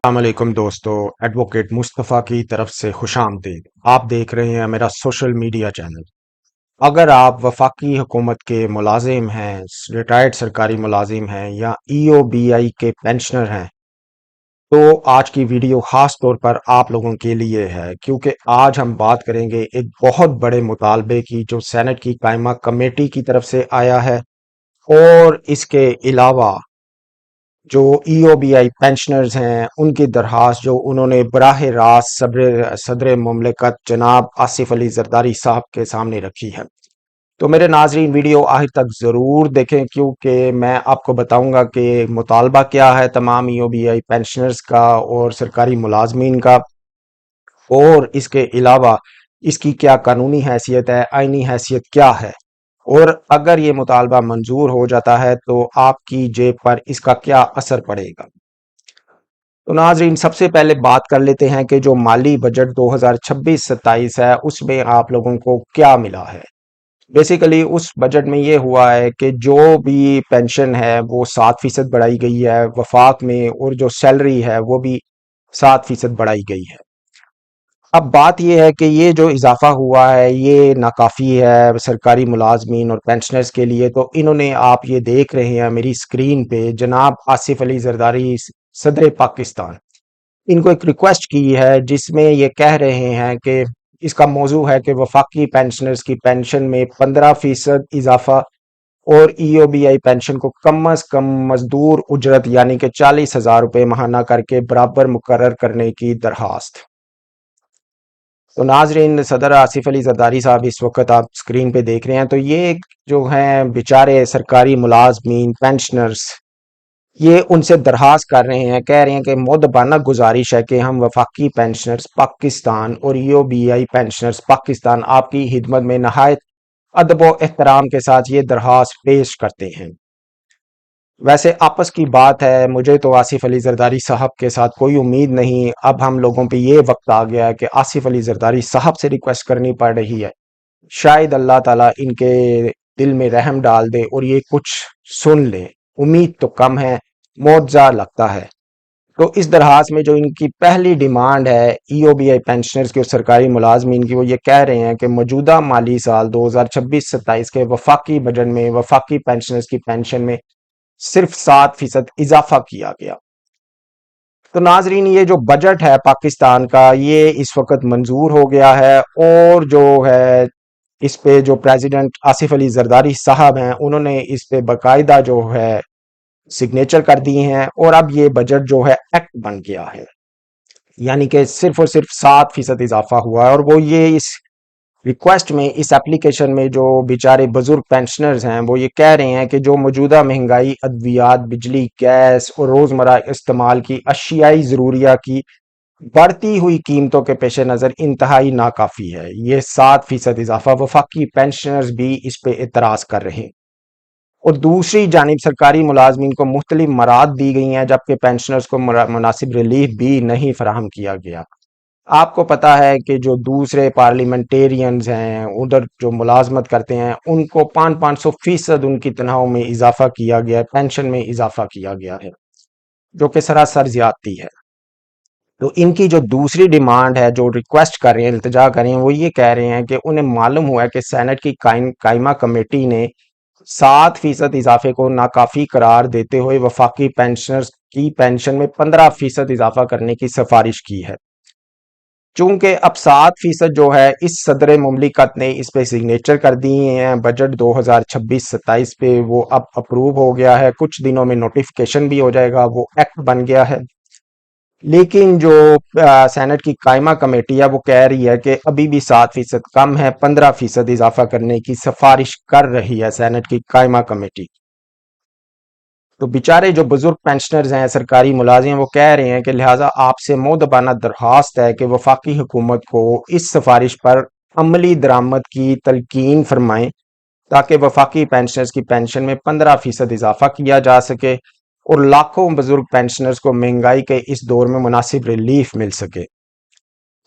السلام علیکم دوستو، ایڈوکیٹ مصطفیٰ کی طرف سے خوش آمدید۔ آپ دیکھ رہے ہیں میرا سوشل میڈیا چینل۔ اگر آپ وفاقی حکومت کے ملازم ہیں، ریٹائرڈ سرکاری ملازم ہیں یا ای او بی آئی کے پینشنر ہیں تو آج کی ویڈیو خاص طور پر آپ لوگوں کے لیے ہے، کیونکہ آج ہم بات کریں گے ایک بہت بڑے مطالبے کی جو سینٹ کی قائمہ کمیٹی کی طرف سے آیا ہے، اور اس کے علاوہ جو ای او بی آئی پینشنرز ہیں ان کی درخواست جو انہوں نے براہ راست صدر مملکت جناب آصف علی زرداری صاحب کے سامنے رکھی ہے۔ تو میرے ناظرین، ویڈیو آخر تک ضرور دیکھیں، کیونکہ میں آپ کو بتاؤں گا کہ مطالبہ کیا ہے تمام ای او بی آئی پینشنرز کا اور سرکاری ملازمین کا، اور اس کے علاوہ اس کی کیا قانونی حیثیت ہے، آئینی حیثیت کیا ہے، اور اگر یہ مطالبہ منظور ہو جاتا ہے تو آپ کی جیب پر اس کا کیا اثر پڑے گا۔ تو ناظرین، سب سے پہلے بات کر لیتے ہیں کہ جو مالی بجٹ 2026-27 ہے اس میں آپ لوگوں کو کیا ملا ہے۔ بیسیکلی اس بجٹ میں یہ ہوا ہے کہ جو بھی پینشن ہے وہ 7% بڑھائی گئی ہے وفاق میں، اور جو سیلری ہے وہ بھی 7% بڑھائی گئی ہے۔ اب بات یہ ہے کہ یہ جو اضافہ ہوا ہے یہ ناکافی ہے سرکاری ملازمین اور پینشنرز کے لیے۔ تو انہوں نے، آپ یہ دیکھ رہے ہیں میری سکرین پہ، جناب آصف علی زرداری صدر پاکستان، ان کو ایک ریکویسٹ کی ہے جس میں یہ کہہ رہے ہیں کہ اس کا موضوع ہے کہ وفاقی پینشنرز کی پینشن میں 15% اضافہ، اور ای او بی آئی پینشن کو کم از کم مزدور اجرت یعنی کہ 40,000 روپے ماہانہ کر کے برابر مقرر کرنے کی درخواست۔ تو ناظرین، صدر آصف علی زرداری صاحب اس وقت آپ سکرین پہ دیکھ رہے ہیں، تو یہ جو ہیں بیچارے سرکاری ملازمین پینشنرز، یہ ان سے درخواست کر رہے ہیں، کہہ رہے ہیں کہ مؤدبانہ گزارش ہے کہ ہم وفاقی پینشنرز پاکستان اور ای او بی آئی پینشنرز پاکستان آپ کی خدمت میں نہایت ادب و احترام کے ساتھ یہ درخواست پیش کرتے ہیں۔ ویسے آپس کی بات ہے، مجھے تو آصف علی زرداری صاحب کے ساتھ کوئی امید نہیں، اب ہم لوگوں پہ یہ وقت آ گیا ہے کہ آصف علی زرداری صاحب سے ریکویسٹ کرنی پڑ رہی ہے، شاید اللہ تعالیٰ ان کے دل میں رحم ڈال دے اور یہ کچھ سن لے۔ امید تو کم ہے، معجزہ لگتا ہے۔ تو اس درخواست میں جو ان کی پہلی ڈیمانڈ ہے ای او بی آئی پینشنرز کی اور سرکاری ملازمین کی، وہ یہ کہہ رہے ہیں کہ موجودہ مالی سال 2026-27 کے وفاقی بجٹ میں وفاقی پینشنرز کی پینشن میں صرف 7% اضافہ کیا گیا۔ تو ناظرین، یہ جو بجٹ ہے پاکستان کا یہ اس وقت منظور ہو گیا ہے، اور جو ہے اس پہ جو پریزیڈنٹ آصف علی زرداری صاحب ہیں انہوں نے اس پہ باقاعدہ جو ہے سگنیچر کر دی ہیں، اور اب یہ بجٹ جو ہے ایکٹ بن گیا ہے، یعنی کہ صرف اور صرف 7% اضافہ ہوا ہے۔ اور وہ یہ اس ریکویسٹ میں، اس اپلیکیشن میں، جو بیچارے بزرگ پینشنرز ہیں وہ یہ کہہ رہے ہیں کہ جو موجودہ مہنگائی، ادویات، بجلی، گیس اور روزمرہ استعمال کی اشیائی ضروریات کی بڑھتی ہوئی قیمتوں کے پیش نظر انتہائی ناکافی ہے۔ یہ 7% اضافہ، وفاقی پینشنرز بھی اس پہ اعتراض کر رہے ہیں، اور دوسری جانب سرکاری ملازمین کو مختلف مراد دی گئی ہیں جبکہ پینشنرز کو مناسب ریلیف بھی نہیں فراہم کیا گیا۔ آپ کو پتا ہے کہ جو دوسرے پارلیمنٹیرینز ہیں ادھر جو ملازمت کرتے ہیں ان کو 500% ان کی تنخواہوں میں اضافہ کیا گیا ہے، پینشن میں اضافہ کیا گیا ہے، جو کہ سراسر زیادتی ہے۔ تو ان کی جو دوسری ڈیمانڈ ہے، جو ریکویسٹ کر رہے ہیں، التجا کر رہے ہیں، وہ یہ کہہ رہے ہیں کہ انہیں معلوم ہوا ہے کہ سینٹ کی قائمہ کمیٹی نے 7% اضافے کو ناکافی قرار دیتے ہوئے وفاقی پینشنرز کی پینشن میں 15% اضافہ کرنے کی سفارش کی ہے۔ چونکہ اب 7% جو ہے اس صدر مملکت نے اس پہ سگنیچر کر دیے ہیں، بجٹ 2026-27 پہ وہ اب اپروو ہو گیا ہے، کچھ دنوں میں نوٹیفیکیشن بھی ہو جائے گا، وہ ایکٹ بن گیا ہے۔ لیکن جو سینٹ کی قائمہ کمیٹی ہے وہ کہہ رہی ہے کہ ابھی بھی 7% کم ہے، 15% اضافہ کرنے کی سفارش کر رہی ہے سینٹ کی قائمہ کمیٹی۔ تو بیچارے جو بزرگ پینشنرز ہیں، سرکاری ملازم، وہ کہہ رہے ہیں کہ لہٰذا آپ سے مؤدبانہ درخواست ہے کہ وفاقی حکومت کو اس سفارش پر عملی درآمد کی تلقین فرمائیں تاکہ وفاقی پینشنرز کی پینشن میں 15% اضافہ کیا جا سکے اور لاکھوں بزرگ پینشنرز کو مہنگائی کے اس دور میں مناسب ریلیف مل سکے۔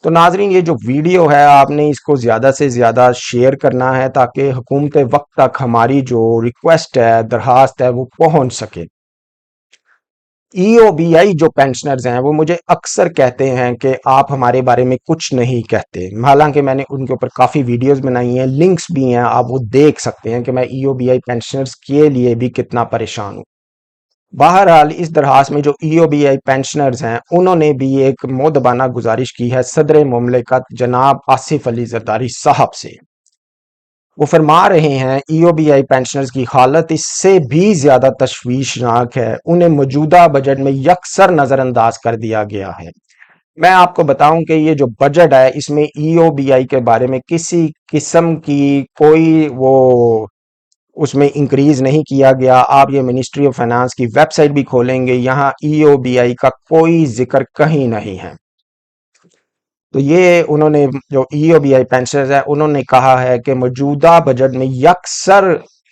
تو ناظرین، یہ جو ویڈیو ہے آپ نے اس کو زیادہ سے زیادہ شیئر کرنا ہے تاکہ حکومت وقت تک ہماری جو ریکویسٹ ہے، درخواست ہے، وہ پہنچ سکے۔ EOBI جو پینشنرز ہیں وہ مجھے اکثر کہتے ہیں کہ آپ ہمارے بارے میں کچھ نہیں کہتے، حالانکہ میں نے ان کے اوپر کافی ویڈیوز بنائی ہیں، لنکس بھی ہیں، آپ وہ دیکھ سکتے ہیں کہ میں EOBI پینشنرز کے لیے بھی کتنا پریشان ہوں۔ بہرحال اس درخواست میں جو EOBI پینشنرز ہیں انہوں نے بھی ایک مؤدبانہ گزارش کی ہے صدر مملکت جناب آصف علی زرداری صاحب سے۔ وہ فرما رہے ہیں EOBI پینشنرز کی حالت اس سے بھی زیادہ تشویشناک ہے، انہیں موجودہ بجٹ میں یکسر نظر انداز کر دیا گیا ہے۔ میں آپ کو بتاؤں کہ یہ جو بجٹ ہے اس میں EOBI کے بارے میں کسی قسم کی کوئی اس میں انکریز نہیں کیا گیا۔ آپ یہ منسٹری آف فائنانس کی ویب سائٹ بھی کھولیں گے، یہاں EOBI کا کوئی ذکر کہیں نہیں ہے۔ تو یہ انہوں نے جو EOBI پینشنرز ہے انہوں نے کہا ہے کہ موجودہ بجٹ میں یکسر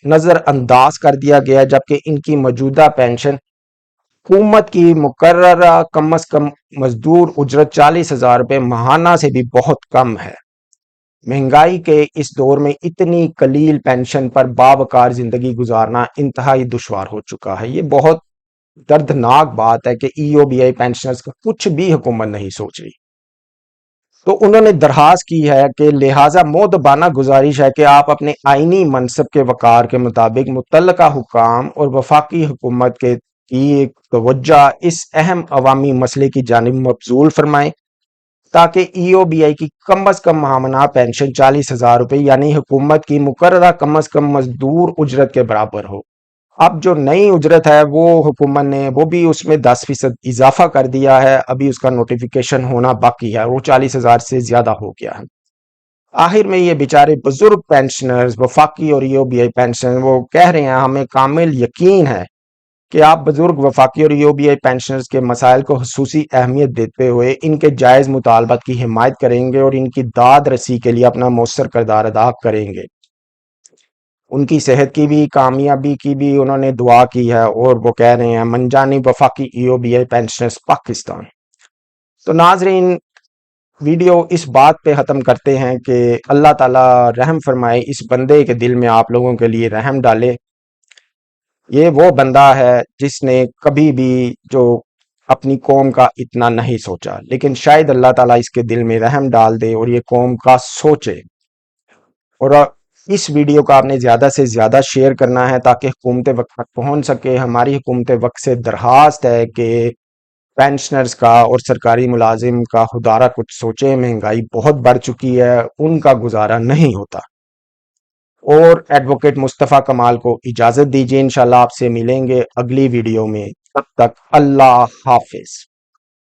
نظر انداز کر دیا گیا، جبکہ ان کی موجودہ پینشن حکومت کی مقررہ کم از کم مزدور اجرت 40,000 روپے ماہانہ سے بھی بہت کم ہے۔ مہنگائی کے اس دور میں اتنی قلیل پینشن پر باوقار زندگی گزارنا انتہائی دشوار ہو چکا ہے۔ یہ بہت دردناک بات ہے کہ EOBI پینشنرز کا کچھ بھی حکومت نہیں سوچ رہی۔ تو انہوں نے درخواست کی ہے کہ لہٰذا مؤدبانہ گزارش ہے کہ آپ اپنے آئینی منصب کے وقار کے مطابق متعلقہ حکام اور وفاقی حکومت کی توجہ اس اہم عوامی مسئلے کی جانب مبذول فرمائیں تاکہ EOBI کی کم از کم ماہانہ پینشن 40,000 روپے یعنی حکومت کی مقررہ کم از کم مزدور اجرت کے برابر ہو۔ اب جو نئی اجرت ہے وہ حکومت نے وہ بھی اس میں 10% اضافہ کر دیا ہے، ابھی اس کا نوٹیفیکیشن ہونا باقی ہے، وہ 40,000 سے زیادہ ہو گیا ہے۔ آخر میں یہ بیچارے بزرگ پینشنرز وفاقی اور EOBI پینشنر وہ کہہ رہے ہیں ہمیں کامل یقین ہے کہ آپ بزرگ وفاقی اور EOBI پینشنرز کے مسائل کو خصوصی اہمیت دیتے ہوئے ان کے جائز مطالبات کی حمایت کریں گے اور ان کی داد رسی کے لیے اپنا مؤثر کردار ادا کریں گے۔ ان کی صحت کی بھی کامیابی کی بھی انہوں نے دعا کی ہے، اور وہ کہہ رہے ہیں من جانب وفاقی EOBI پینشنرز پاکستان۔ تو ناظرین، ویڈیو اس بات پہ ختم کرتے ہیں کہ اللہ تعالیٰ رحم فرمائے، اس بندے کے دل میں آپ لوگوں کے لیے رحم ڈالے۔ یہ وہ بندہ ہے جس نے کبھی بھی جو اپنی قوم کا اتنا نہیں سوچا، لیکن شاید اللہ تعالیٰ اس کے دل میں رحم ڈال دے اور یہ قوم کا سوچے۔ اور اس ویڈیو کو آپ نے زیادہ سے زیادہ شیئر کرنا ہے تاکہ حکومت وقت تک پہنچ سکے۔ ہماری حکومت وقت سے درخواست ہے کہ پینشنرز کا اور سرکاری ملازم کا خدارہ کچھ سوچیں، مہنگائی بہت بڑھ چکی ہے، ان کا گزارا نہیں ہوتا۔ اور ایڈوکیٹ مصطفیٰ کمال کو اجازت دیجیے، انشاءاللہ آپ سے ملیں گے اگلی ویڈیو میں، تب تک اللہ حافظ۔